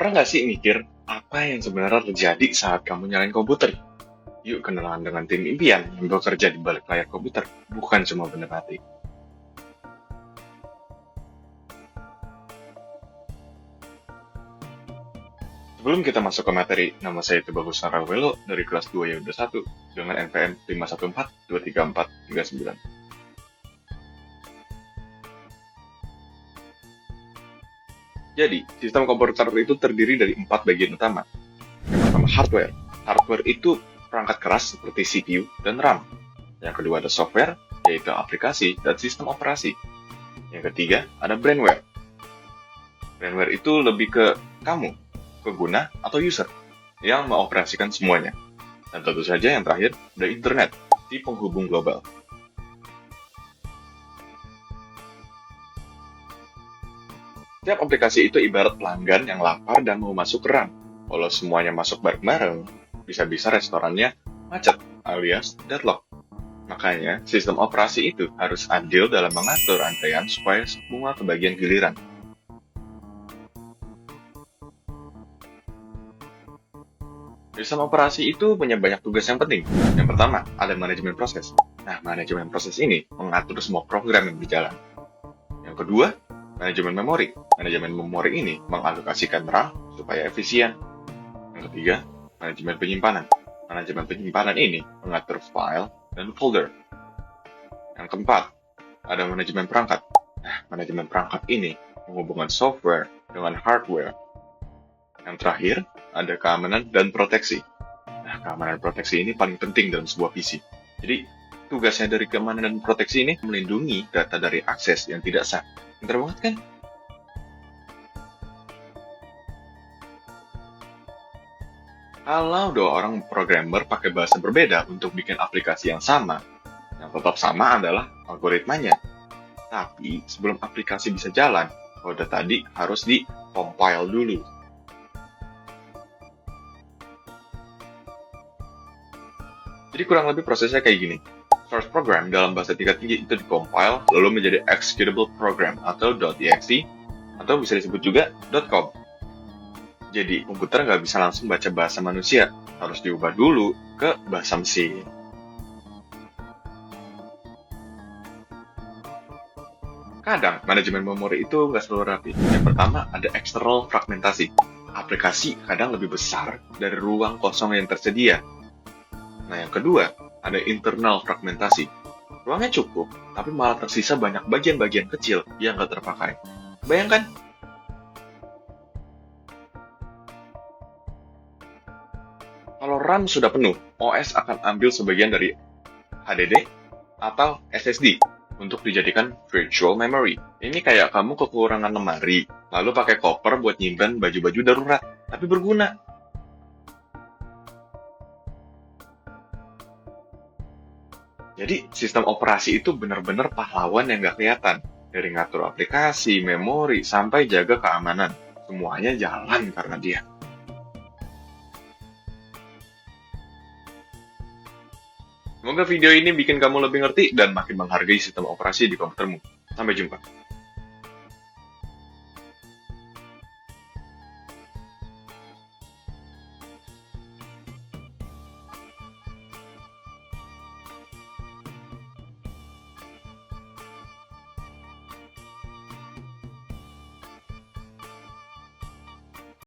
Pernah nggak sih mikir apa yang sebenarnya terjadi saat kamu nyalain komputer? Yuk kenalan dengan tim impian yang bekerja di balik layar komputer, bukan cuma bener hati. Sebelum kita masuk ke materi, nama saya Bagus Sarawelo dari kelas 2 YUD 1 dengan NPM 514234339. Jadi, sistem komputer itu terdiri dari 4 bagian utama. Yang pertama, hardware. Hardware itu perangkat keras seperti CPU dan RAM. Yang kedua ada software, yaitu aplikasi dan sistem operasi. Yang ketiga ada brainware. Brainware itu lebih ke kamu, pengguna atau user, yang mengoperasikan semuanya. Dan tentu saja yang terakhir ada internet, si penghubung global. Setiap aplikasi itu ibarat pelanggan yang lapar dan mau masuk ke RAM. Kalau semuanya masuk bareng-bareng, bisa-bisa restorannya macet alias deadlock. Makanya, sistem operasi itu harus adil dalam mengatur antrean supaya semua kebagian giliran. Sistem operasi itu punya banyak tugas yang penting. Yang pertama, ada manajemen proses. Nah, manajemen proses ini mengatur semua program yang berjalan. Yang kedua, manajemen memori. Manajemen memori ini mengalokasikan RAM supaya efisien. Yang ketiga, manajemen penyimpanan. Manajemen penyimpanan ini mengatur file dan folder. Yang keempat, ada manajemen perangkat. Nah, manajemen perangkat ini menghubungkan software dengan hardware. Yang terakhir, ada keamanan dan proteksi. Nah, keamanan dan proteksi ini paling penting dalam sebuah PC. Jadi, tugasnya dari keamanan dan proteksi ini melindungi data dari akses yang tidak sah. Pintar banget kan? Kalau dua orang programmer pakai bahasa berbeda untuk bikin aplikasi yang sama, yang tetap sama adalah algoritmanya. Tapi sebelum aplikasi bisa jalan, kode tadi harus di-compile dulu. Jadi kurang lebih prosesnya kayak gini. Source program dalam bahasa tingkat tinggi itu di-compile lalu menjadi executable program atau .exe atau bisa disebut juga .com. Jadi komputer nggak bisa langsung baca bahasa manusia, harus diubah dulu ke bahasa mesin. Kadang manajemen memori itu nggak selalu rapi. Yang pertama ada external fragmentasi. Aplikasi kadang lebih besar dari ruang kosong yang tersedia. Nah, yang kedua, ada internal fragmentasi. Ruangnya cukup, tapi malah tersisa banyak bagian-bagian kecil yang nggak terpakai. Bayangkan, kalau RAM sudah penuh, OS akan ambil sebagian dari HDD atau SSD untuk dijadikan virtual memory. Ini kayak kamu kekurangan lemari, lalu pakai koper buat nyimpan baju-baju darurat, tapi berguna. Jadi, sistem operasi itu benar-benar pahlawan yang nggak kelihatan. Dari ngatur aplikasi, memori, sampai jaga keamanan. Semuanya jalan karena dia. Semoga video ini bikin kamu lebih ngerti dan makin menghargai sistem operasi di komputermu. Sampai jumpa.